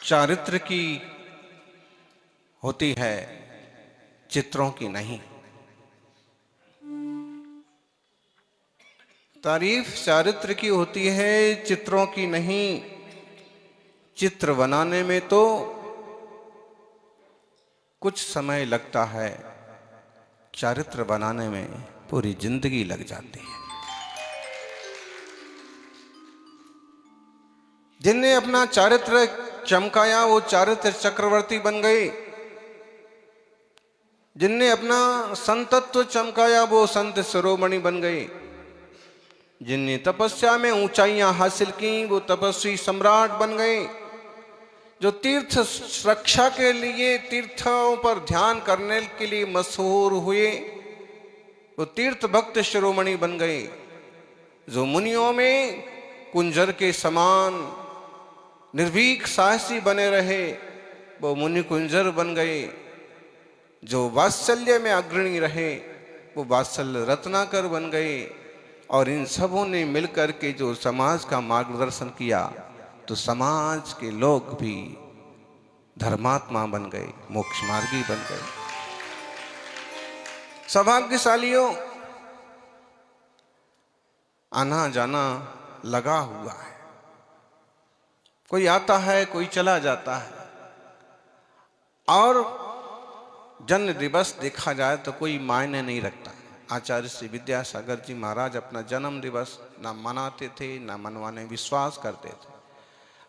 चारित्र की होती है, चित्रों की नहीं। तारीफ चारित्र की होती है, चित्रों की नहीं। चित्र बनाने में तो कुछ समय लगता है, चारित्र बनाने में पूरी जिंदगी लग जाती है। जिनने अपना चारित्र चमकाया वो चारित्र चक्रवर्ती बन गए। जिनने अपना संतत्व चमकाया वो संत शिरोमणि बन गए। जिनने तपस्या में ऊंचाइयां हासिल की वो तपस्वी सम्राट बन गए। जो तीर्थ रक्षा के लिए तीर्थों पर ध्यान करने के लिए मशहूर हुए वो तीर्थ भक्त शिरोमणि बन गए। जो मुनियों में कुंजर के समान निर्भीक साहसी बने रहे वो मुनि कुंजर बन गए। जो वात्सल्य में अग्रणी रहे वो वात्सल्य रत्नाकर बन गए। और इन सबों ने मिलकर के जो समाज का मार्गदर्शन किया तो समाज के लोग भी धर्मात्मा बन गए, मोक्ष मार्गी बन गए। सौभाग्यशालियों, आना जाना लगा हुआ है। कोई आता है, कोई चला जाता है। और जन्म दिवस देखा जाए तो कोई मायने नहीं रखता। आचार्य श्री विद्यासागर जी महाराज अपना जन्म दिवस ना मनाते थे, ना मनवाने विश्वास करते थे।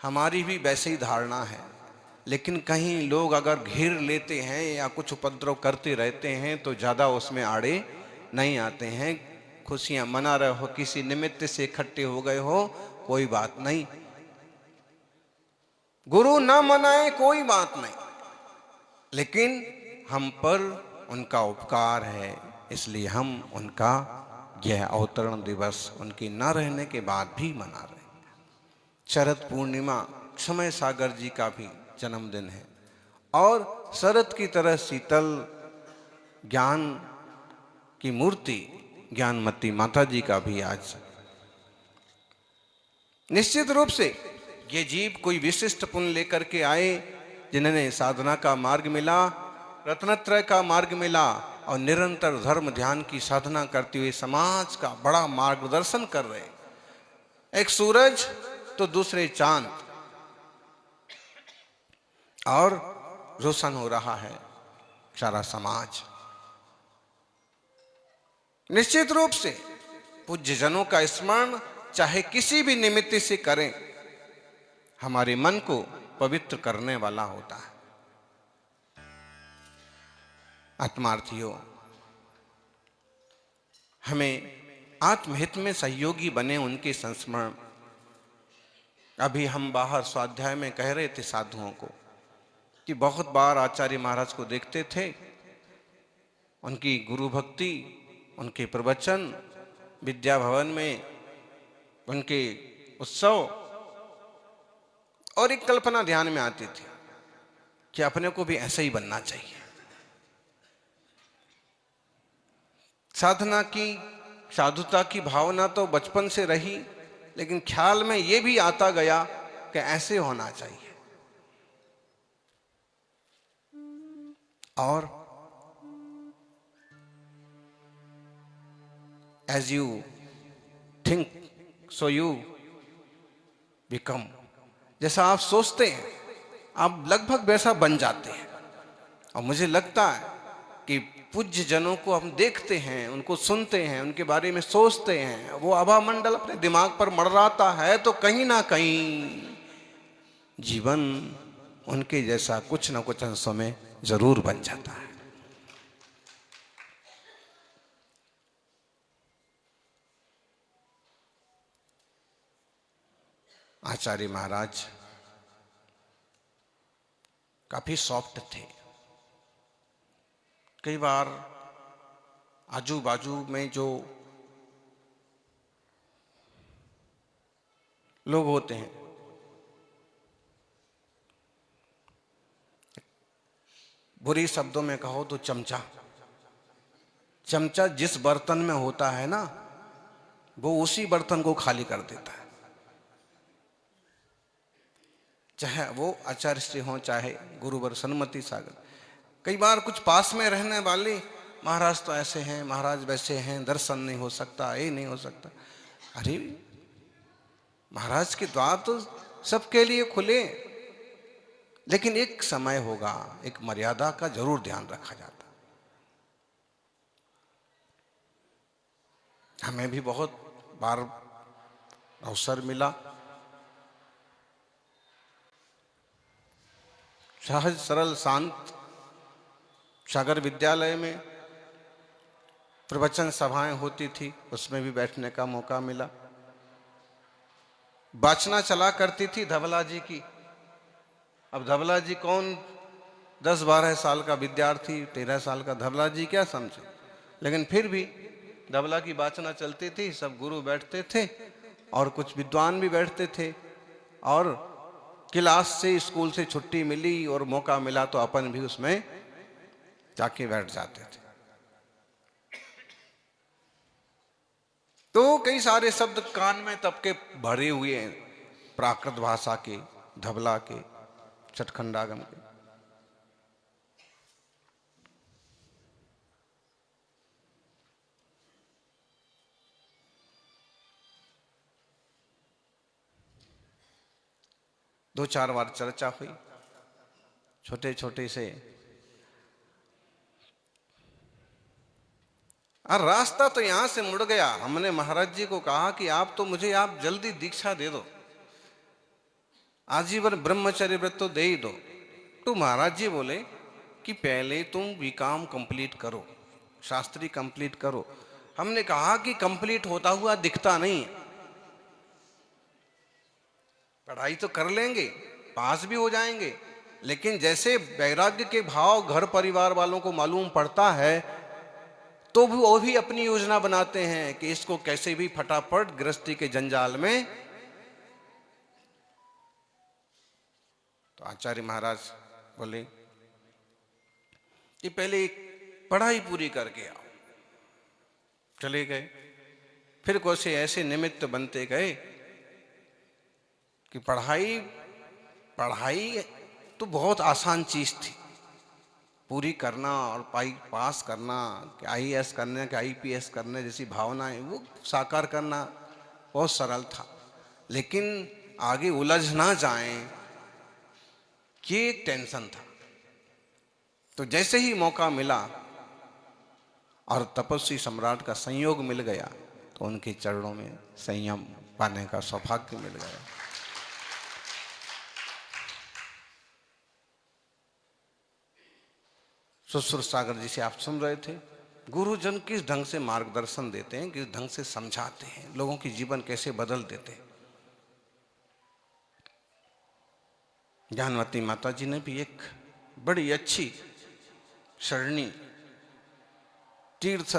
हमारी भी वैसे ही धारणा है, लेकिन कहीं लोग अगर घेर लेते हैं या कुछ उपद्रव करते रहते हैं तो ज़्यादा उसमें आड़े नहीं आते हैं। खुशियां मना रहे हो, किसी निमित्त से इकट्ठे हो गए हो, कोई बात नहीं। गुरु ना मनाए कोई बात नहीं, लेकिन हम पर उनका उपकार है, इसलिए हम उनका यह अवतरण दिवस उनकी न रहने के बाद भी मना रहे हैं। शरद पूर्णिमा क्षमय सागर जी का भी जन्मदिन है। और शरद की तरह शीतल ज्ञान की मूर्ति ज्ञानमती माता जी का भी आज। निश्चित रूप से ये जीव कोई विशिष्ट पुण्य लेकर के आए, जिन्हें साधना का मार्ग मिला, रत्नत्रय का मार्ग मिला और निरंतर धर्म ध्यान की साधना करते हुए समाज का बड़ा मार्गदर्शन कर रहे। एक सूरज तो दूसरे चांद, और रोशन हो रहा है सारा समाज। निश्चित रूप से पूज्य जनों का स्मरण चाहे किसी भी निमित्त से करें, हमारे मन को पवित्र करने वाला होता है। आत्मार्थियों, हमें आत्महित में सहयोगी बने उनके संस्मरण। अभी हम बाहर स्वाध्याय में कह रहे थे साधुओं को कि बहुत बार आचार्य महाराज को देखते थे, उनकी गुरु भक्ति, उनके प्रवचन, विद्या भवन में उनके उत्सव, और एक कल्पना ध्यान में आती थी कि अपने को भी ऐसा ही बनना चाहिए। साधना की, साधुता की भावना तो बचपन से रही, लेकिन ख्याल में यह भी आता गया कि ऐसे होना चाहिए। और as you think so you become. जैसा आप सोचते हैं आप लगभग वैसा बन जाते हैं। और मुझे लगता है कि पूज्य जनों को हम देखते हैं, उनको सुनते हैं, उनके बारे में सोचते हैं, वो आभा मंडल अपने दिमाग पर मंडराता है तो कहीं ना कहीं जीवन उनके जैसा कुछ ना कुछ अंशों में जरूर बन जाता है। आचार्य महाराज काफी सॉफ्ट थे। कई बार आजू बाजू में जो लोग होते हैं, बुरी शब्दों में कहो तो चमचा जिस बर्तन में होता है ना, वो उसी बर्तन को खाली कर देता है। चाहे वो आचार्य श्री हों चाहे गुरुवर सन्मति सागर। कई बार कुछ पास में रहने वाले महाराज तो ऐसे हैं, महाराज वैसे हैं, दर्शन नहीं हो सकता, ये नहीं हो सकता। अरे महाराज के द्वार तो सबके लिए खुले, लेकिन एक समय होगा, एक मर्यादा का जरूर ध्यान रखा जाता। हमें भी बहुत बार अवसर मिला, सहज सरल शांत सागर विद्यालय में प्रवचन सभाएं होती थी, उसमें भी बैठने का मौका मिला। वाचना चला करती थी धवला जी की। अब धवला जी कौन, 10-12 साल का विद्यार्थी, 13 साल का धवला जी क्या समझे, लेकिन फिर भी धवला की वाचना चलती थी, सब गुरु बैठते थे और कुछ विद्वान भी बैठते थे, और क्लास से स्कूल से छुट्टी मिली और मौका मिला तो अपन भी उसमें जाके बैठ जाते थे। तो कई सारे शब्द कान में तब के भरे हुए हैं, प्राकृत भाषा के, धवला के, सचखंडागम के। दो चार बार चर्चा हुई, छोटे छोटे से, और रास्ता तो यहां से मुड़ गया। हमने महाराज जी को कहा कि आप तो मुझे, आप जल्दी दीक्षा दे दो, आजीवन ब्रह्मचर्य व्रत तो दे ही दो। तो महाराज जी बोले कि पहले तुम बीकॉम कंप्लीट करो, शास्त्री कंप्लीट करो। हमने कहा कि कंप्लीट होता हुआ दिखता नहीं, पढ़ाई तो कर लेंगे, पास भी हो जाएंगे, लेकिन जैसे वैराग्य के भाव घर परिवार वालों को मालूम पड़ता है, तो भी वो भी अपनी योजना बनाते हैं कि इसको कैसे भी फटाफट गृहस्थी के जंजाल में। तो आचार्य महाराज बोले कि पहले पढ़ाई पूरी करके आओ। चले गए। फिर कुछ ऐसे निमित्त बनते गए कि पढ़ाई तो बहुत आसान चीज थी, पूरी करना और पास करना, कि आईएएस करने के आईपीएस करने जैसी भावनाएं वो साकार करना बहुत सरल था, लेकिन आगे उलझ ना जाएं ये एक टेंशन था। तो जैसे ही मौका मिला और तपस्वी सम्राट का संयोग मिल गया, तो उनके चरणों में संयम पाने का सौभाग्य मिल गया। सुश्रुत सागर जी से आप सुन रहे थे, गुरुजन किस ढंग से मार्गदर्शन देते हैं, किस ढंग से समझाते हैं, लोगों की जीवन कैसे बदल देते हैं। ज्ञानवती माता जी ने भी एक बड़ी अच्छी सरणी, तीर्थ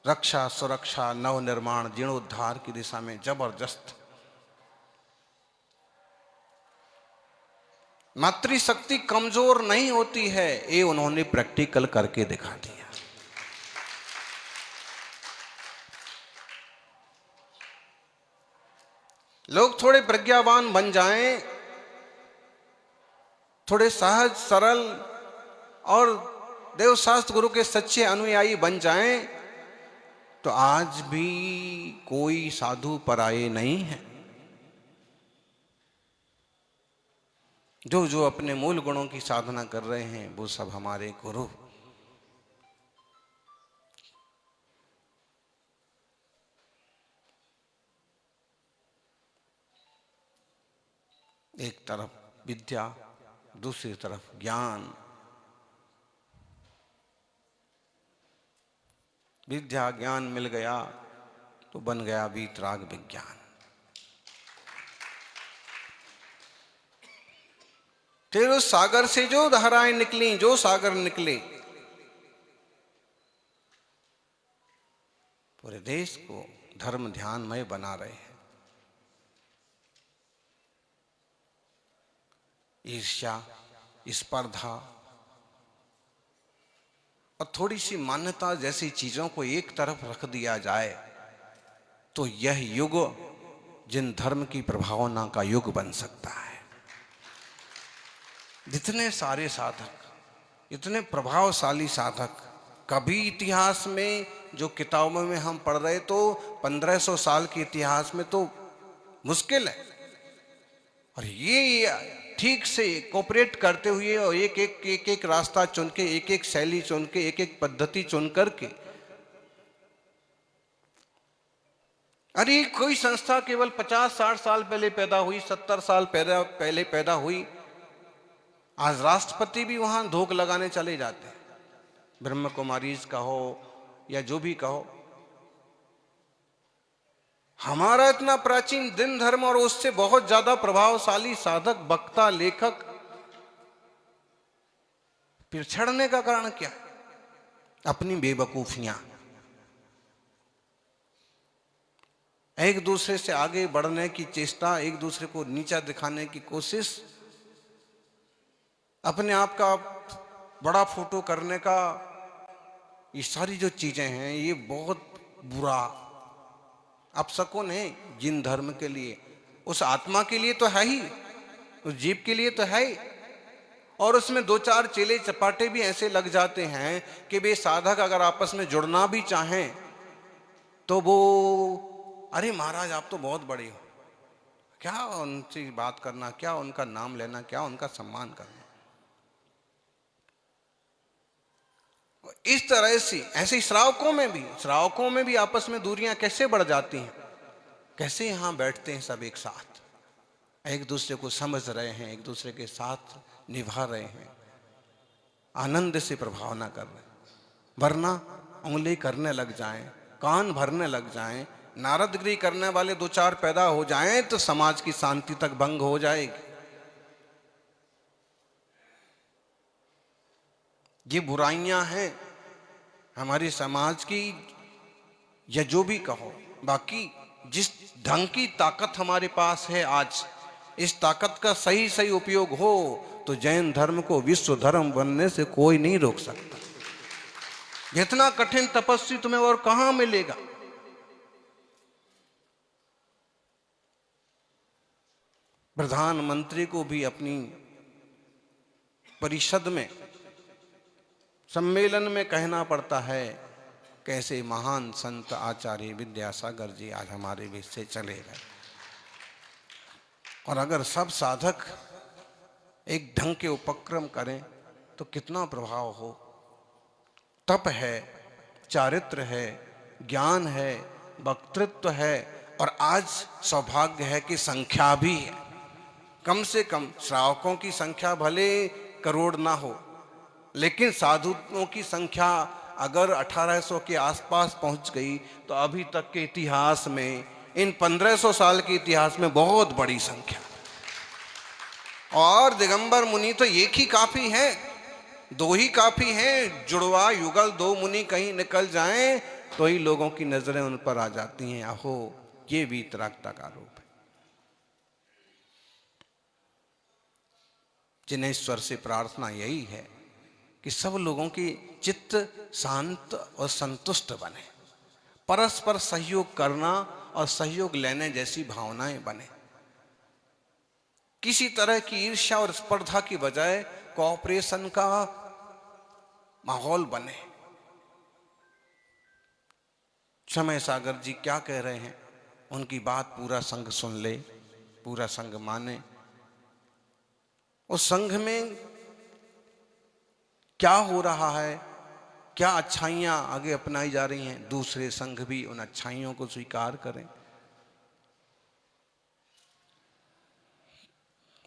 रक्षा सुरक्षा नव निर्माण जीर्णोद्धार की दिशा में जबरदस्त मातृशक्ति कमजोर नहीं होती है, ये उन्होंने प्रैक्टिकल करके दिखा दिया। लोग थोड़े प्रज्ञावान बन जाएं, थोड़े सहज सरल और देवशास्त्र गुरु के सच्चे अनुयायी बन जाएं, तो आज भी कोई साधु पराये नहीं है। जो जो अपने मूल गुणों की साधना कर रहे हैं वो सब हमारे गुरु। एक तरफ विद्या, दूसरी तरफ ज्ञान। विद्या ज्ञान मिल गया तो बन गया वीतराग विज्ञान। फिर उस सागर से जो धाराएं निकली, जो सागर निकले, पूरे देश को धर्म ध्यानमय बना रहे हैं। ईर्ष्या, स्पर्धा और थोड़ी सी मान्यता जैसी चीजों को एक तरफ रख दिया जाए तो यह युग जिन धर्म की प्रभावना का युग बन सकता है। जितने सारे साधक, इतने प्रभावशाली साधक, कभी इतिहास में जो किताबों में हम पढ़ रहे तो 1500 साल के इतिहास में तो मुश्किल है। और ये ठीक से कोऑपरेट करते हुए और एक रास्ता चुन के, एक एक शैली चुन के, एक एक पद्धति चुन करके, अरे कोई संस्था केवल 50-60 साल पहले पैदा हुई, 70 साल पहले पैदा हुई, आज राष्ट्रपति भी वहां धोख लगाने चले जाते हैं, ब्रह्म कुमारीज कहो या जो भी कहो। हमारा इतना प्राचीन दिन धर्म और उससे बहुत ज्यादा प्रभावशाली साधक, वक्ता, लेखक पिछड़ने का कारण क्या? अपनी बेवकूफियां, एक दूसरे से आगे बढ़ने की चेष्टा, एक दूसरे को नीचा दिखाने की कोशिश, अपने आप का बड़ा फोटो करने का, ये सारी जो चीजें हैं ये बहुत बुरा अपशकुन है जिन धर्म के लिए। उस आत्मा के लिए तो है ही, उस जीव के लिए तो है ही, और उसमें दो चार चेले चपाटे भी ऐसे लग जाते हैं कि वे साधक अगर आपस में जुड़ना भी चाहें तो वो, अरे महाराज आप तो बहुत बड़े हो, क्या उनसे बात करना, क्या उनका नाम लेना, क्या उनका सम्मान करना। इस तरह से ऐसे श्रावकों में भी आपस में दूरियां कैसे बढ़ जाती हैं, कैसे यहां बैठते हैं सब एक साथ, एक दूसरे को समझ रहे हैं, एक दूसरे के साथ निभा रहे हैं, आनंद से प्रभावना कर रहे हैं। वरना उंगली करने लग जाएं, कान भरने लग जाएं, नारदगिरी करने वाले दो चार पैदा हो जाएं तो समाज की शांति तक भंग हो जाएगी। ये बुराइयां हैं हमारे समाज की, या जो भी कहो। बाकी जिस ढंग की ताकत हमारे पास है आज, इस ताकत का सही सही उपयोग हो तो जैन धर्म को विश्व धर्म बनने से कोई नहीं रोक सकता। जितना कठिन तपस्वी तुम्हें और कहां मिलेगा। प्रधानमंत्री को भी अपनी परिषद में, सम्मेलन में कहना पड़ता है कैसे महान संत आचार्य विद्यासागर जी आज हमारे बीच से चले गए। और अगर सब साधक एक ढंग के उपक्रम करें तो कितना प्रभाव हो। तप है, चारित्र है, ज्ञान है, वक्तृत्व है, और आज सौभाग्य है कि संख्या भी है। कम से कम श्रावकों की संख्या भले करोड़ ना हो, लेकिन साधुओं की संख्या अगर 1800 के आसपास पहुंच गई तो अभी तक के इतिहास में, इन 1500 साल के इतिहास में बहुत बड़ी संख्या। और दिगंबर मुनि तो एक ही काफी है, दो ही काफी हैं। जुड़वा युगल दो मुनि कहीं निकल जाएं तो ही लोगों की नजरें उन पर आ जाती हैं। अहो, ये वीतरागता का रूप है। जिनेश्वर से प्रार्थना यही है कि सब लोगों की चित्त शांत और संतुष्ट बने, परस्पर सहयोग करना और सहयोग लेने जैसी भावनाएं बने, किसी तरह की ईर्ष्या और स्पर्धा की बजाय कोऑपरेशन का माहौल बने। समय सागर जी क्या कह रहे हैं, उनकी बात पूरा संघ सुन ले, पूरा संघ माने। उस संघ में क्या हो रहा है, क्या अच्छाइयां आगे अपनाई जा रही हैं, दूसरे संघ भी उन अच्छाइयों को स्वीकार करें।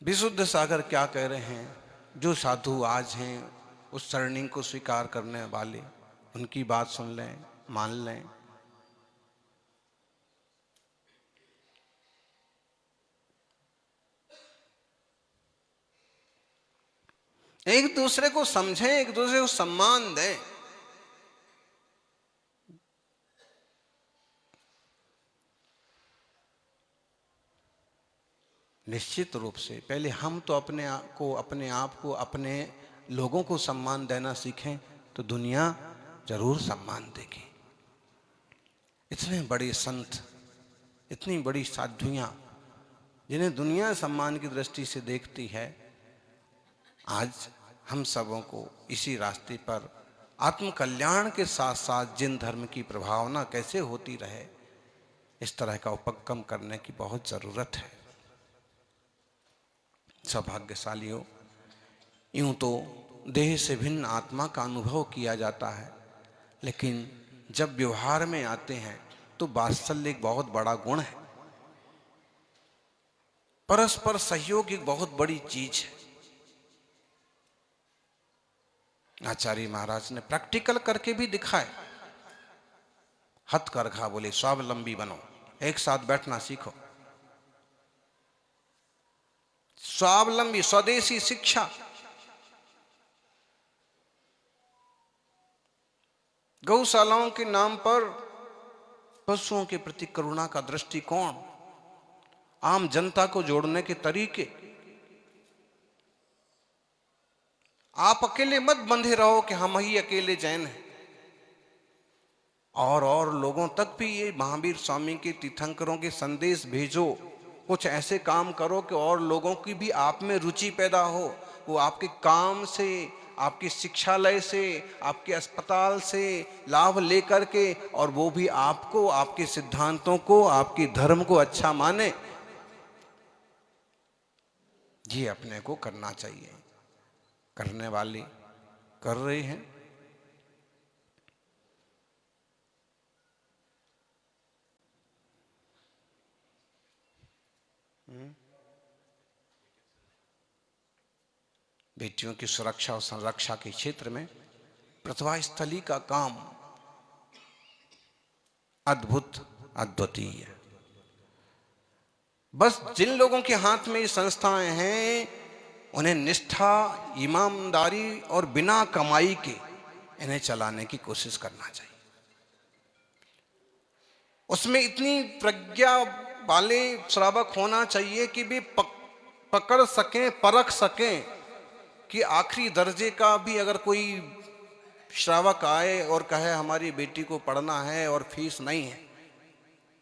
विशुद्ध सागर क्या कह रहे हैं, जो साधु आज हैं उस सरणी को स्वीकार करने वाले, उनकी बात सुन लें, मान लें। एक दूसरे को समझें, एक दूसरे को सम्मान दें। निश्चित रूप से पहले हम तो अपने आप को, अपने लोगों को सम्मान देना सीखें तो दुनिया जरूर सम्मान देगी। इतने बड़े संत, इतनी बड़ी साधुयां जिन्हें दुनिया सम्मान की दृष्टि से देखती है, आज हम सबों को इसी रास्ते पर आत्म कल्याण के साथ साथ जिन धर्म की प्रभावना कैसे होती रहे, इस तरह का उपक्रम करने की बहुत जरूरत है। सौभाग्यशालियों, यूं तो देह से भिन्न आत्मा का अनुभव किया जाता है, लेकिन जब व्यवहार में आते हैं तो वात्सल्य एक बहुत बड़ा गुण है। परस्पर सहयोग एक बहुत बड़ी चीज है। आचार्य महाराज ने प्रैक्टिकल करके भी दिखाए। हथकरघा बोले स्वावलंबी बनो, एक साथ बैठना सीखो। स्वावलंबी, स्वदेशी शिक्षा। गौशालाओं के नाम पर पशुओं के प्रति करुणा का दृष्टिकोण, आम जनता को जोड़ने के तरीके। आप अकेले मत बंधे रहो कि हम ही अकेले जैन हैं, और लोगों तक भी ये महावीर स्वामी के तीर्थंकरों के संदेश भेजो। कुछ ऐसे काम करो कि और लोगों की भी आप में रुचि पैदा हो। वो आपके काम से, आपके शिक्षालय से, आपके अस्पताल से लाभ लेकर के, और वो भी आपको, आपके सिद्धांतों को, आपके धर्म को अच्छा माने। ये अपने को करना चाहिए। करने वाले कर रहे हैं। बेटियों की सुरक्षा और संरक्षा के क्षेत्र में प्रतिभा स्थली का काम अद्भुत, अद्वितीय। बस जिन लोगों के हाथ में ये संस्थाएं हैं, उन्हें निष्ठा, ईमानदारी और बिना कमाई के इन्हें चलाने की कोशिश करना चाहिए। उसमें इतनी प्रज्ञा वाले श्रावक होना चाहिए कि भी पकड़ सकें, परख सकें कि आखिरी दर्जे का भी अगर कोई श्रावक आए और कहे हमारी बेटी को पढ़ना है और फीस नहीं है,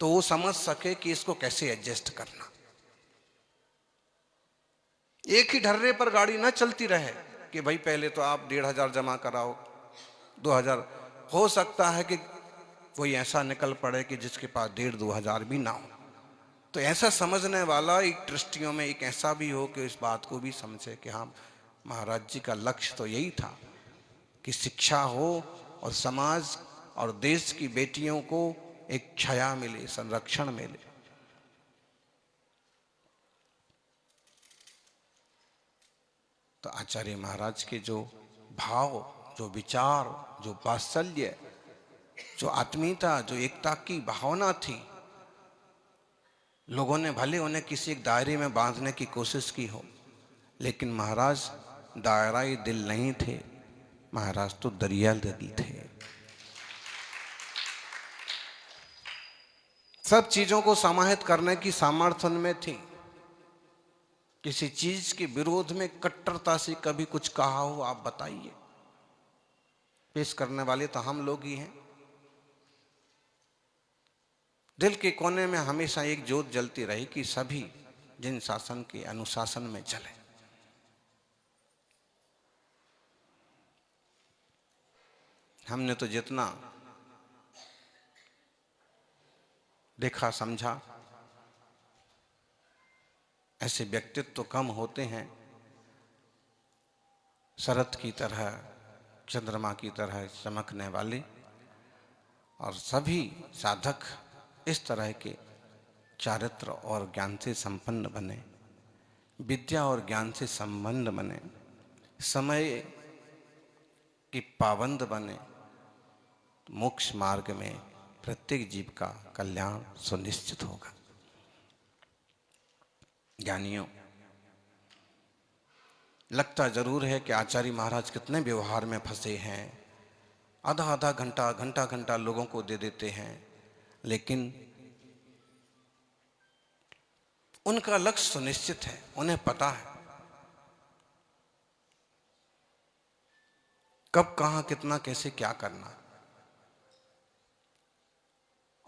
तो वो समझ सके कि इसको कैसे एडजस्ट करना। एक ही ढर्रे पर गाड़ी ना चलती रहे कि भाई पहले तो आप 1500 जमा कराओ, 2000। हो सकता है कि कोई ऐसा निकल पड़े कि जिसके पास 1500-2000 भी ना हो। तो ऐसा समझने वाला एक ट्रस्टियों में एक ऐसा भी हो कि इस बात को भी समझे कि हाँ, महाराज जी का लक्ष्य तो यही था कि शिक्षा हो और समाज और देश की बेटियों को एक छाया मिले, संरक्षण मिले। तो आचार्य महाराज के जो भाव, जो विचार, जो वात्सल्य, जो आत्मीयता, जो एकता की भावना थी, लोगों ने भले उन्हें किसी एक दायरे में बांधने की कोशिश की हो, लेकिन महाराज दायरा ही दिल नहीं थे, महाराज तो दरिया दिल थे। सब चीजों को समाहित करने की सामर्थ्य उनमें थी। किसी चीज के विरोध में कट्टरता से कभी कुछ कहा हो, आप बताइए। पेश करने वाले तो हम लोग ही हैं। दिल के कोने में हमेशा एक ज्योत जलती रही कि सभी जिन शासन के अनुशासन में चले। हमने तो जितना देखा समझा, ऐसे व्यक्तित्व तो कम होते हैं। शरद की तरह, चंद्रमा की तरह चमकने वाले, और सभी साधक इस तरह के चारित्र और ज्ञान से संपन्न बने, विद्या और ज्ञान से संबंध बने, समय की पाबंद बने, मोक्ष मार्ग में प्रत्येक जीव का कल्याण सुनिश्चित होगा। ज्ञानियों, लगता जरूर है कि आचार्य महाराज कितने व्यवहार में फंसे हैं। आधा आधा घंटा, घंटा घंटा लोगों को दे देते हैं, लेकिन उनका लक्ष्य सुनिश्चित है। उन्हें पता है कब, कहां, कितना, कैसे, क्या करना।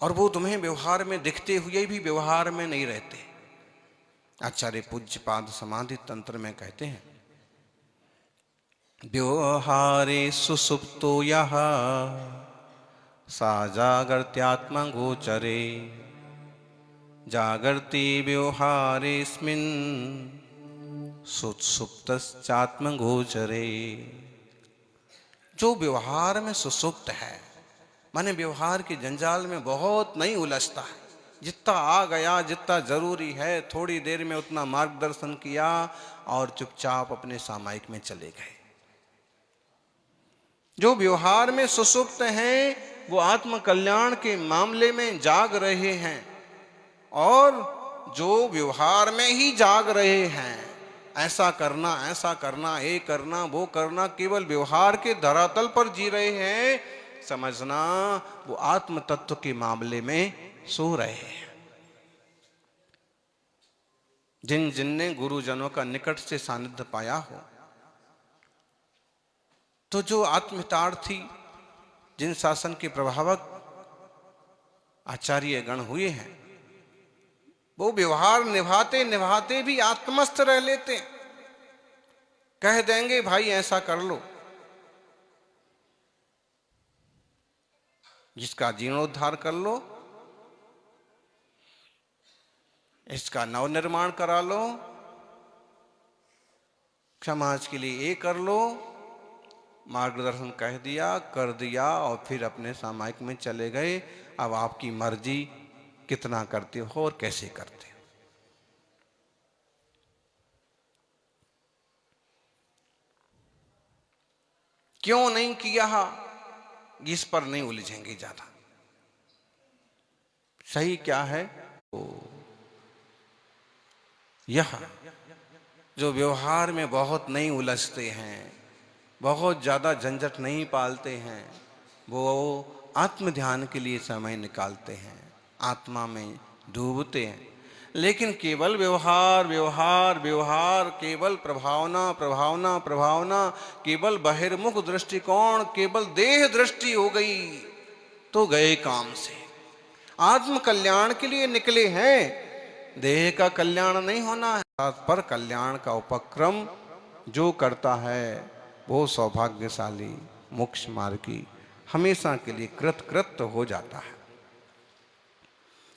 और वो तुम्हें व्यवहार में दिखते हुए भी व्यवहार में नहीं रहते। आचार्य पूज्यपाद समाधि तंत्र में कहते हैं, व्यवहारे सुसुप्तो यः सा जागर्त्यात्मगोचरे जागर्ति व्यवहारेऽस्मिन् सुसुप्तश्चात्मगोचरे। जो व्यवहार में सुसुप्त है, माने व्यवहार के जंजाल में बहुत नहीं उलझता है, जितना आ गया, जितना जरूरी है, थोड़ी देर में उतना मार्गदर्शन किया और चुपचाप अपने सामायिक में चले गए। जो व्यवहार में सुसुप्त हैं वो आत्म कल्याण के मामले में जाग रहे हैं, और जो व्यवहार में ही जाग रहे हैं, ऐसा करना, ये करना, वो करना, केवल व्यवहार के धरातल पर जी रहे हैं, समझना वो आत्म तत्व के मामले में सो रहे हैं। जिन जिनने गुरुजनों का निकट से सानिध्य पाया हो, तो जो आत्महितार्थी, जिन शासन के प्रभावक आचार्य गण हुए हैं, वो व्यवहार निभाते निभाते भी आत्मस्थ रह लेते। कह देंगे भाई ऐसा कर लो, जिसका जीर्णोद्धार कर लो, इसका नवनिर्माण करा लो, समाज के लिए ये कर लो, मार्गदर्शन कह दिया, कर दिया, और फिर अपने सामायिक में चले गए। अब आपकी मर्जी कितना करते हो और कैसे करते हो। क्यों नहीं किया, इस पर नहीं उलझेंगे ज्यादा। सही क्या है, तो यह जो व्यवहार में बहुत नहीं उलझते हैं, बहुत ज्यादा झंझट नहीं पालते हैं, वो आत्म ध्यान के लिए समय निकालते हैं, आत्मा में डूबते हैं। लेकिन केवल व्यवहार व्यवहार व्यवहार, केवल प्रभावना प्रभावना प्रभावना, केवल बहिर्मुख दृष्टिकोण, केवल देह दृष्टि हो गई तो गए काम से। आत्म कल्याण के लिए निकले हैं, देह का कल्याण नहीं होना है। पर कल्याण का उपक्रम जो करता है वो सौभाग्यशाली, मोक्ष मार्गी, हमेशा के लिए कृतकृत्य हो जाता है।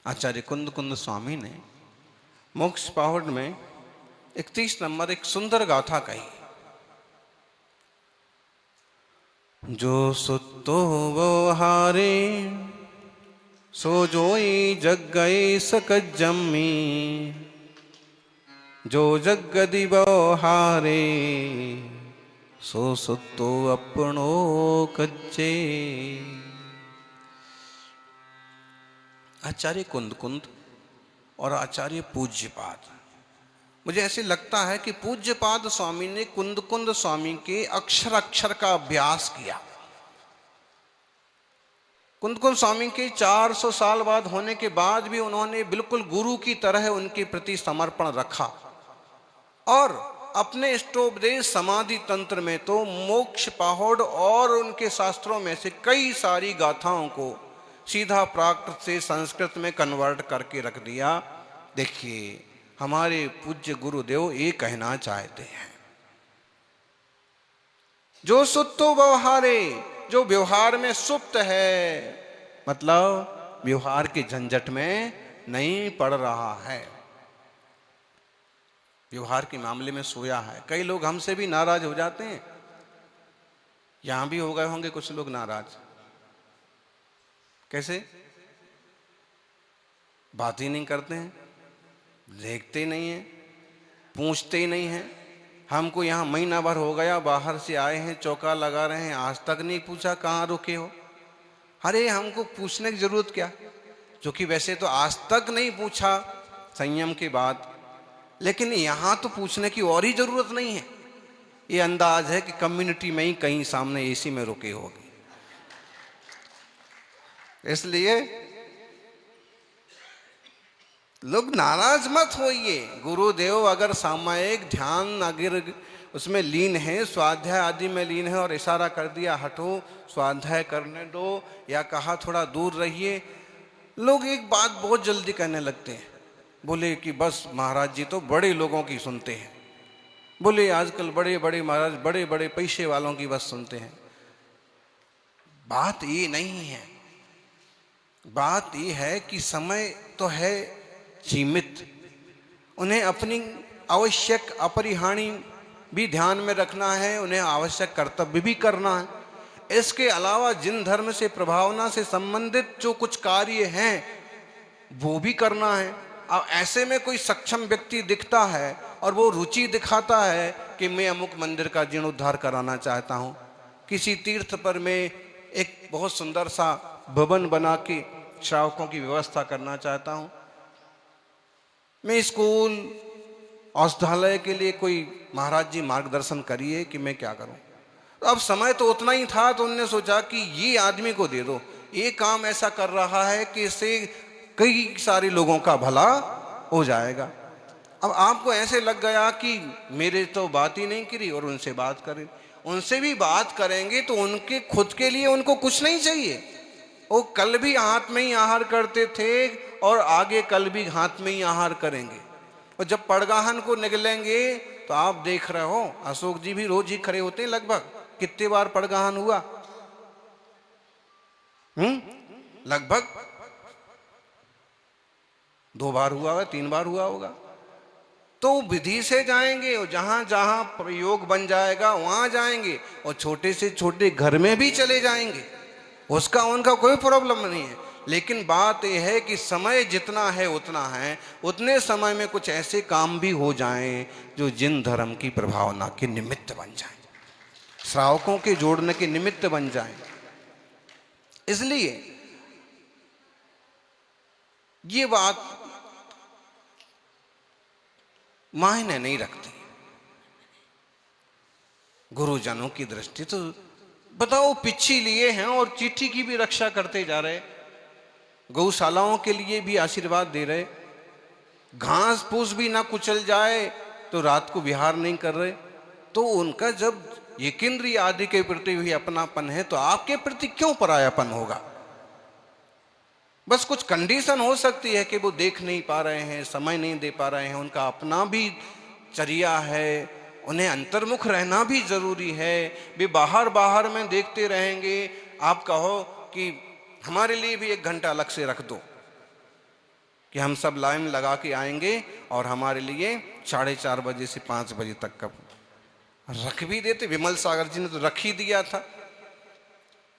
आचार्य कुंद कुंद स्वामी ने मोक्ष पहाड़ में 31 नंबर एक सुंदर गाथा कही। जो सुतो वो हारे सो जोई जग गए सकत जम्मी, जो जगदी वो हारे सो सुतो अपनो कच्चे। आचार्य कुंद कुंद और आचार्य पूज्यपाद, मुझे ऐसे लगता है कि पूज्यपाद स्वामी ने कुंद कुंद स्वामी के अक्षर अक्षर का अभ्यास किया। कुंद कुंद स्वामी के 400 साल बाद होने के बाद भी उन्होंने बिल्कुल गुरु की तरह उनके प्रति समर्पण रखा, और अपने इष्टोपदेश समाधि तंत्र में तो मोक्ष पहाड़ और उनके शास्त्रों में से कई सारी गाथाओं को सीधा प्राकृत से संस्कृत में कन्वर्ट करके रख दिया। देखिए, हमारे पूज्य गुरुदेव ये कहना चाहते हैं, जो सुप्तो व्यवहारे, जो व्यवहार में सुप्त है, मतलब व्यवहार के झंझट में नहीं पड़ रहा है, व्यवहार के मामले में सोया है। कई लोग हमसे भी नाराज हो जाते हैं, यहां भी हो गए होंगे कुछ लोग नाराज। कैसे? बात ही नहीं करते हैं, देखते ही नहीं है, पूछते ही नहीं है। हमको यहाँ महीना भर हो गया, बाहर से आए हैं, चौका लगा रहे हैं, आज तक नहीं पूछा कहाँ रुके हो। अरे हमको पूछने की जरूरत क्या, जो कि वैसे तो आज तक नहीं पूछा संयम के बाद, लेकिन यहाँ तो पूछने की और ही जरूरत नहीं है। ये अंदाज है कि कम्युनिटी में ही कहीं सामने एसी में रुके होगे। इसलिए लोग नाराज मत होइए। गुरुदेव अगर सामायिक ध्यान अगर उसमें लीन है, स्वाध्याय आदि में लीन है, और इशारा कर दिया हटो स्वाध्याय करने दो, या कहा थोड़ा दूर रहिए, लोग एक बात बहुत जल्दी कहने लगते हैं, बोले कि बस महाराज जी तो बड़े लोगों की सुनते हैं। बोले आजकल बड़े बड़े महाराज बड़े बड़े पैसे वालों की बस सुनते हैं। बात ये नहीं है, बात ये है कि समय तो है सीमित, उन्हें अपनी आवश्यक अपरिहार्य भी ध्यान में रखना है, उन्हें आवश्यक कर्तव्य भी करना है। इसके अलावा जिन धर्म से प्रभावना से संबंधित जो कुछ कार्य हैं वो भी करना है। अब ऐसे में कोई सक्षम व्यक्ति दिखता है और वो रुचि दिखाता है कि मैं अमुक मंदिर का जीर्णोद्धार कराना चाहता हूँ, किसी तीर्थ पर मैं एक बहुत सुंदर सा भवन बना के श्रावकों की व्यवस्था करना चाहता हूँ, मैं स्कूल औषधालय के लिए कोई महाराज जी मार्गदर्शन करिए कि मैं क्या करूं। तो अब समय तो उतना ही था, तो उन्होंने सोचा कि ये आदमी को दे दो, ये काम ऐसा कर रहा है कि इससे कई सारे लोगों का भला हो जाएगा। अब आपको ऐसे लग गया कि मेरे तो बात ही नहीं करी और उनसे बात करें, उनसे भी बात करेंगे तो उनके खुद के लिए उनको कुछ नहीं चाहिए, वो कल भी हाथ में ही आहार करते थे और आगे कल भी हाथ में ही आहार करेंगे। और जब पड़गाहन को निकलेंगे तो आप देख रहे हो अशोक जी भी रोज ही खड़े होते हैं, लगभग कितने बार पड़गाहन हुआ? लगभग 2 बार हुआ होगा, 3 बार हुआ होगा। तो विधि से जाएंगे और जहां जहां प्रयोग बन जाएगा वहां जाएंगे, और छोटे से छोटे घर में भी चले जाएंगे, उसका उनका कोई प्रॉब्लम नहीं है। लेकिन बात यह है कि समय जितना है उतना है, उतने समय में कुछ ऐसे काम भी हो जाएं जो जिन धर्म की प्रभावना के निमित्त बन जाएं, श्रावकों के जोड़ने के निमित्त बन जाएं। इसलिए ये बात मायने नहीं रखती गुरुजनों की दृष्टि। तो बताओ, पिच्छी लिए हैं और चिट्ठी की भी रक्षा करते जा रहे, गौशालाओं के लिए भी आशीर्वाद दे रहे, घास फूस भी ना कुचल जाए तो रात को विहार नहीं कर रहे। तो उनका जब यकेंद्रीय आदि के प्रति भी अपनापन है तो आपके प्रति क्यों परायापन होगा? बस कुछ कंडीशन हो सकती है कि वो देख नहीं पा रहे हैं, समय नहीं दे पा रहे हैं, उनका अपना भी चर्या है, उन्हें अंतर्मुख रहना भी जरूरी है। वे बाहर बाहर में देखते रहेंगे। आप कहो कि हमारे लिए भी 1 घंटा अलग से रख दो कि हम सब लाइन लगा के आएंगे और हमारे लिए 4:30 बजे से 5 बजे तक का रख भी देते। विमल सागर जी ने तो रख ही दिया था,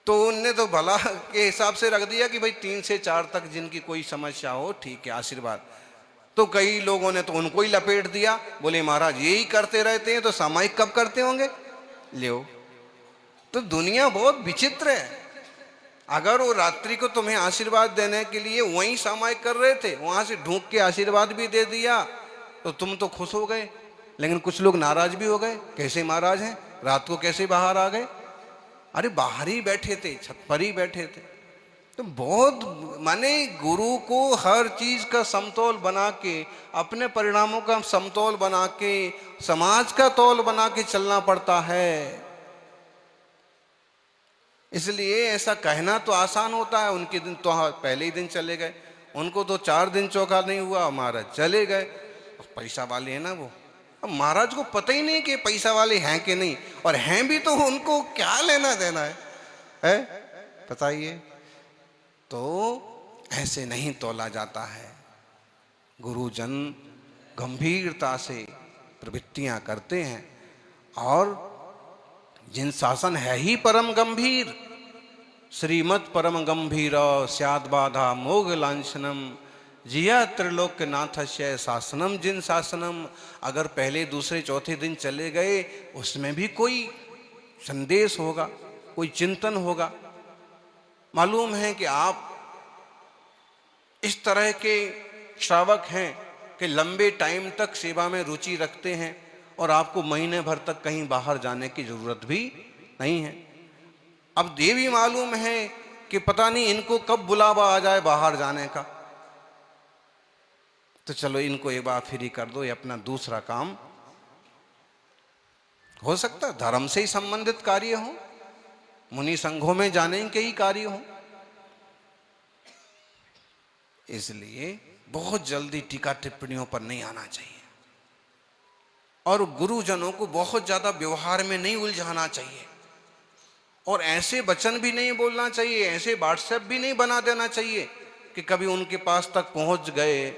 तो उनने तो भला के हिसाब से रख दिया कि भाई 3 से 4 तक जिनकी कोई समस्या हो ठीक है, आशीर्वाद। तो कई लोगों ने तो उनको ही लपेट दिया, बोले महाराज यही करते रहते हैं तो सामायिक कब करते होंगे? ले तो दुनिया बहुत विचित्र है। अगर वो रात्रि को तुम्हें आशीर्वाद देने के लिए वहीं सामायिक कर रहे थे, वहां से ढूंढ के आशीर्वाद भी दे दिया तो तुम तो खुश हो गए, लेकिन कुछ लोग नाराज भी हो गए। कैसे महाराज हैं, रात को कैसे बाहर आ गए? अरे बाहर ही बैठे थे, छत पर ही बैठे थे। तो बहुत माने गुरु को हर चीज का समतोल बना के, अपने परिणामों का समतोल बना के, समाज का तौल बना के चलना पड़ता है। इसलिए ऐसा कहना तो आसान होता है, उनके दिन तो पहले ही दिन चले गए, उनको तो 4 दिन चौका नहीं हुआ, महाराज चले गए। पैसा वाले हैं ना वो। अब महाराज को पता ही नहीं कि पैसा वाले हैं कि नहीं, और हैं भी तो उनको क्या लेना देना है? बताइए। तो ऐसे नहीं तोला जाता है। गुरुजन गंभीरता से प्रवृत्तियां करते हैं, और जिन शासन है ही परम गंभीर, श्रीमत परम गंभीर स्याद बाधा मोग लांछनम जिया त्रिलोक नाथस्य शासनम जिन शासनम। अगर पहले दूसरे चौथे दिन चले गए उसमें भी कोई संदेश होगा, कोई चिंतन होगा। मालूम है कि आप इस तरह के श्रावक हैं कि लंबे टाइम तक सेवा में रुचि रखते हैं, और आपको महीने भर तक कहीं बाहर जाने की जरूरत भी नहीं है। अब ये भी मालूम है कि पता नहीं इनको कब बुलावा आ जाए बाहर जाने का, तो चलो इनको एक बार फ्री कर दो, ये अपना दूसरा काम हो सकता है धर्म से ही संबंधित कार्य हो, मुनि संघों में जाने के ही कार्य हो। इसलिए बहुत जल्दी टीका टिप्पणियों पर नहीं आना चाहिए। और गुरुजनों को बहुत ज्यादा व्यवहार में नहीं उलझाना चाहिए, और ऐसे वचन भी नहीं बोलना चाहिए, ऐसे व्हाट्सएप भी नहीं बना देना चाहिए कि कभी उनके पास तक पहुंच गए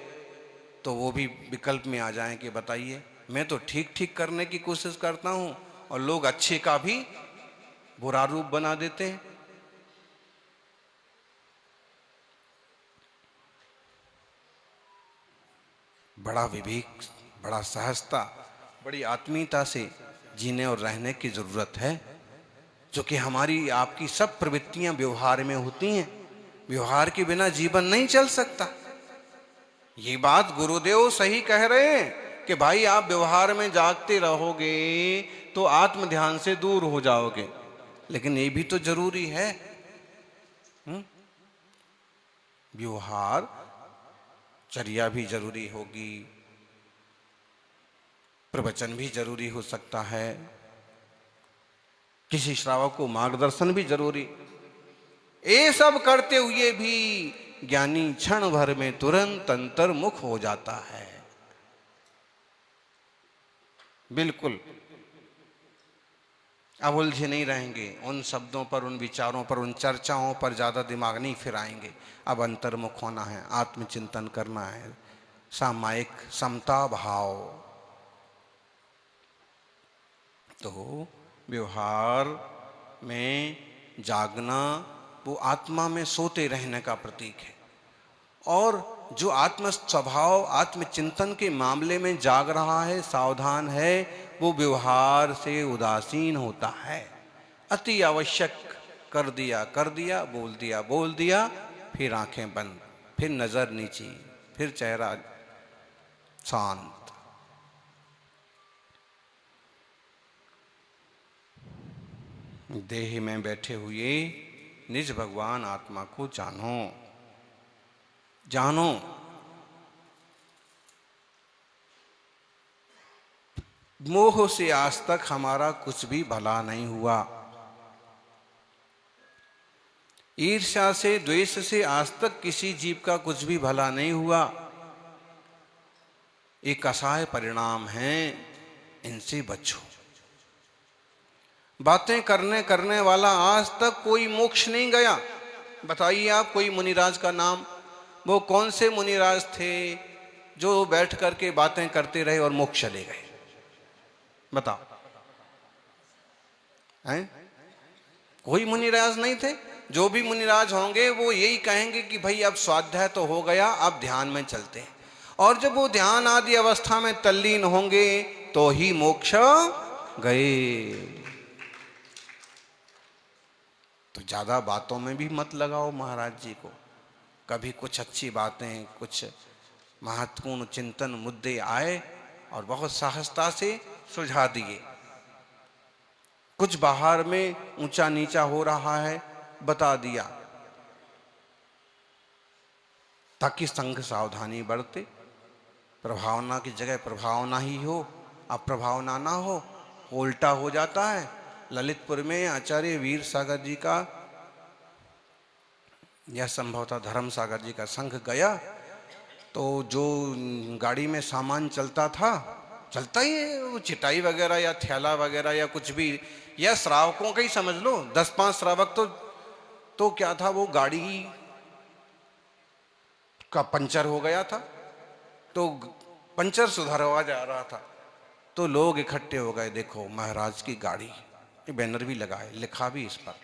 तो वो भी विकल्प में आ जाएं कि बताइए, मैं तो ठीक ठीक करने की कोशिश करता हूं और लोग अच्छे का भी बुरा रूप बना देते हैं। बड़ा विवेक, बड़ा सहजता, बड़ी आत्मीयता से जीने और रहने की जरूरत है, जो कि हमारी आपकी सब प्रवृत्तियां व्यवहार में होती हैं। व्यवहार के बिना जीवन नहीं चल सकता। ये बात गुरुदेव सही कह रहे हैं कि भाई आप व्यवहार में जागते रहोगे तो आत्म ध्यान से दूर हो जाओगे, लेकिन ये भी तो जरूरी है। व्यवहार चर्या भी जरूरी होगी, प्रवचन भी जरूरी हो सकता है, किसी श्रावक को मार्गदर्शन भी जरूरी। ये सब करते हुए भी ज्ञानी क्षण भर में तुरंत अंतर्मुख हो जाता है। बिल्कुल अब उलझे नहीं रहेंगे उन शब्दों पर, उन विचारों पर, उन चर्चाओं पर ज्यादा दिमाग नहीं फिराएंगे। अब अंतर्मुख होना है, आत्मचिंतन करना है, सामायिक समता भाव। तो व्यवहार में जागना वो आत्मा में सोते रहने का प्रतीक है, और जो आत्म स्वभाव आत्मचिंतन के मामले में जाग रहा है, सावधान है, वो व्यवहार से उदासीन होता है। अति आवश्यक कर दिया, बोल दिया, फिर आंखें बंद, फिर नजर नीची, फिर चेहरा शांत। देह में बैठे हुए निज भगवान आत्मा को जानो, जानो। मोह से आज तक हमारा कुछ भी भला नहीं हुआ, ईर्ष्या से द्वेष से आज तक किसी जीव का कुछ भी भला नहीं हुआ। एक असहाय परिणाम है, इनसे बचो। बातें करने वाला आज तक कोई मोक्ष नहीं गया। बताइए आप कोई मुनिराज का नाम, वो कौन से मुनिराज थे जो बैठ करके बातें करते रहे और मोक्ष चले गए? बताओ, हैं? कोई मुनिराज नहीं थे। जो भी मुनिराज होंगे वो यही कहेंगे कि भाई अब स्वाध्याय तो हो गया, अब ध्यान में चलते हैं। और जब वो ध्यान आदि अवस्था में तल्लीन होंगे तो ही मोक्ष गए। तो ज्यादा बातों में भी मत लगाओ महाराज जी को। कभी कुछ अच्छी बातें, कुछ महत्वपूर्ण चिंतन मुद्दे आए और बहुत साहसता से सुझा दिए। कुछ बाहर में ऊंचा नीचा हो रहा है, बता दिया, ताकि संघ सावधानी बरते। प्रभावना की जगह प्रभावना ही हो, अप्रभावना ना हो, उल्टा हो जाता है। ललितपुर में आचार्य वीर सागर जी का या संभवतः धर्म सागर जी का संघ गया, तो जो गाड़ी में सामान चलता था, चलता ही है, वो चिटाई वगैरह या थैला वगैरह या कुछ भी, या श्रावकों का ही समझ लो, 10-5 श्रावक तो क्या था, वो गाड़ी का पंचर हो गया था, तो पंचर सुधारवा जा रहा था, तो लोग इकट्ठे हो गए, देखो महाराज की गाड़ी, ये बैनर भी लगा है, लिखा भी इस पर,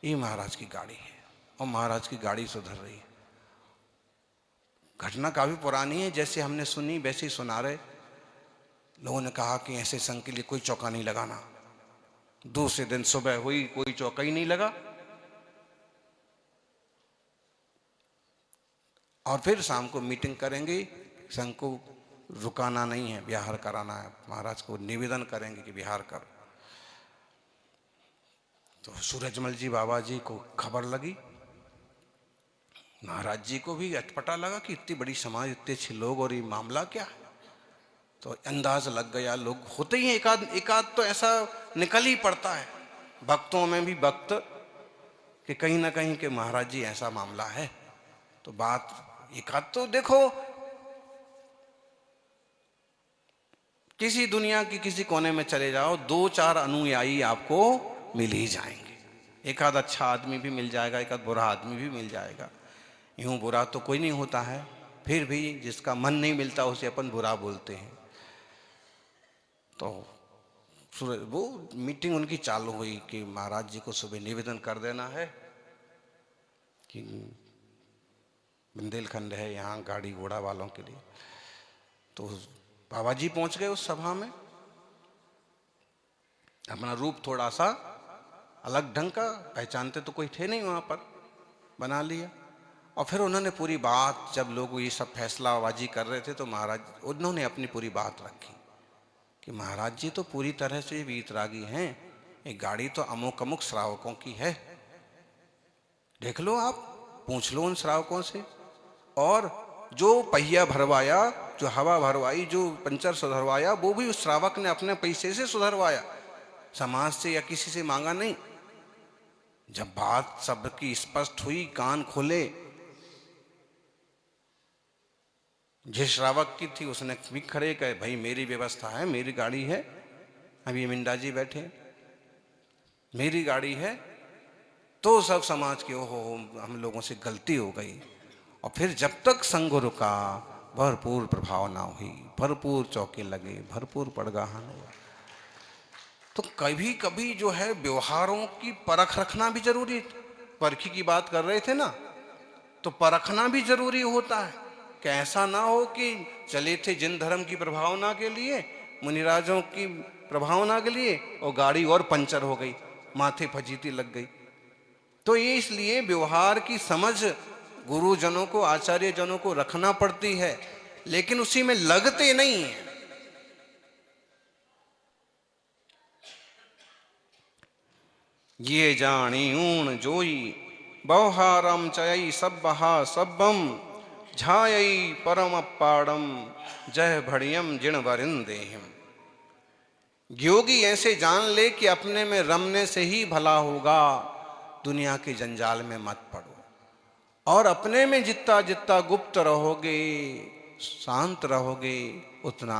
ये महाराज की गाड़ी है और महाराज की गाड़ी सुधर रही है। घटना काफी पुरानी है, जैसे हमने सुनी वैसे ही सुना रहे। लोगों ने कहा कि ऐसे संघ के लिए कोई चौका नहीं लगाना। दूसरे दिन सुबह हुई, कोई चौका ही नहीं लगा, और फिर शाम को मीटिंग करेंगे, संघ को रुकाना नहीं है, विहार कराना है। महाराज को निवेदन करेंगे कि विहार करो। तो सूरजमल जी बाबा जी को खबर लगी, महाराज जी को भी अटपटा लगा कि इतनी बड़ी समाज, इतने अच्छे लोग, और ये मामला क्या है। तो अंदाज लग गया, लोग होते ही एकाध तो ऐसा निकल ही पड़ता है, भक्तों में भी भक्त, कि कहीं ना कहीं के महाराज जी ऐसा मामला है। तो बात एकाध तो देखो, किसी दुनिया की किसी कोने में चले जाओ, 2-4 अनुयायी आपको मिल ही जाएंगे। एक आध अच्छा आदमी भी मिल जाएगा, एक आध बुरा आदमी भी मिल जाएगा। यूं बुरा तो कोई नहीं होता है, फिर भी जिसका मन नहीं मिलता उसे अपन बुरा बोलते हैं। तो वो मीटिंग उनकी चालू हुई कि महाराज जी को सुबह निवेदन कर देना है कि बुंदेलखंड है यहाँ गाड़ी घोड़ा वालों के लिए। तो बाबा जी पहुंच गए उस सभा में, अपना रूप थोड़ा सा अलग ढंग का, पहचानते तो कोई थे नहीं वहां पर, बना लिया। और फिर उन्होंने पूरी बात, जब लोग ये सब फैसलाबाजी कर रहे थे तो महाराज उन्होंने अपनी पूरी बात रखी कि महाराज जी तो पूरी तरह से वीतरागी हैं, एक गाड़ी तो अमुक अमुक श्रावकों की है, देख लो आप, पूछ लो उन श्रावकों से। और जो पहिया भरवाया, जो हवा भरवाई, जो पंचर सुधरवाया, वो भी उस श्रावक ने अपने पैसे से सुधरवाया, समाज से या किसी से मांगा नहीं। जब बात सबकी स्पष्ट हुई, कान खोले, जिस श्रावक की थी उसने भी खड़े कहे भाई मेरी व्यवस्था है, मेरी गाड़ी है, अभी मिंडा जी बैठे, मेरी गाड़ी है। तो सब समाज के ओहो हम लोगों से गलती हो गई। और फिर जब तक संग रुका भरपूर प्रभाव ना हुई, भरपूर चौके लगे, भरपूर पड़गाहन हुआ। तो कभी कभी जो है व्यवहारों की परख रखना भी जरूरी, परखी की बात कर रहे थे ना, तो परखना भी जरूरी होता है कि ऐसा ना हो कि चले थे जिन धर्म की प्रभावना के लिए, मुनिराजों की प्रभावना के लिए, और गाड़ी और पंचर हो गई, माथे फजीती लग गई। तो ये इसलिए व्यवहार की समझ गुरुजनों को, आचार्य जनों को रखना पड़ती है, लेकिन उसी में लगते नहीं है। ये जानी ऊण जोई बहुहारम चयई सब्बहा सब्बम झायई परम पाड़म जय भड़ियम जिण वरिंदेहिम। योगी ऐसे जान ले कि अपने में रमने से ही भला होगा, दुनिया के जंजाल में मत पड़ो। और अपने में जितना जितना गुप्त रहोगे, शांत रहोगे, उतना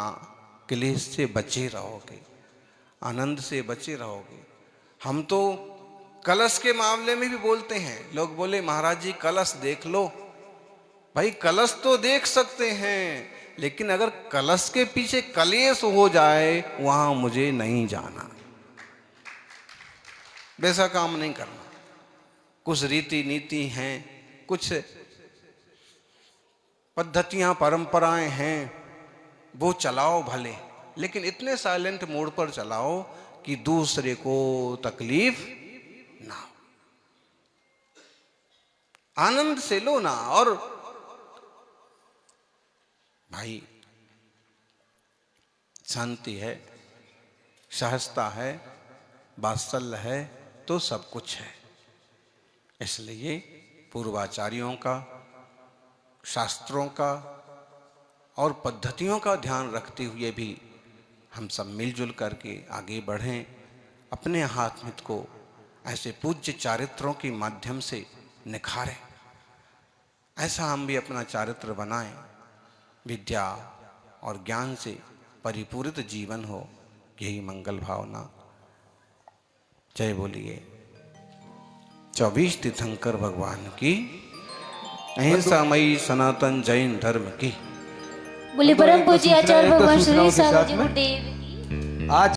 क्लेश से बचे रहोगे, आनंद से बचे रहोगे। हम तो कलश के मामले में भी बोलते हैं, लोग बोले महाराज जी कलश देख लो। भाई कलश तो देख सकते हैं, लेकिन अगर कलश के पीछे कलेश हो जाए वहां मुझे नहीं जाना, वैसा काम नहीं करना। कुछ रीति नीति हैं, कुछ पद्धतियां परंपराएं हैं, वो चलाओ भले, लेकिन इतने साइलेंट मोड पर चलाओ कि दूसरे को तकलीफ ना हो, आनंद से लो ना। और भाई शांति है, सहजता है, वात्सल्य है, तो सब कुछ है। इसलिए पूर्वाचार्यों का, शास्त्रों का और पद्धतियों का ध्यान रखते हुए भी हम सब मिलजुल करके आगे बढ़ें, अपने आत्मित को ऐसे पूज्य चारित्रों के माध्यम से निखारें। ऐसा हम भी अपना चारित्र बनाएं, विद्या और ज्ञान से परिपूरित जीवन हो, यही मंगल भावना। जय बोलिए 24 तीर्थंकर भगवान की, अहिंसामयी सनातन जैन धर्म की। बोले परम पूज्य आचार्य भगवान श्री सागर जी गुरुदेव की। आज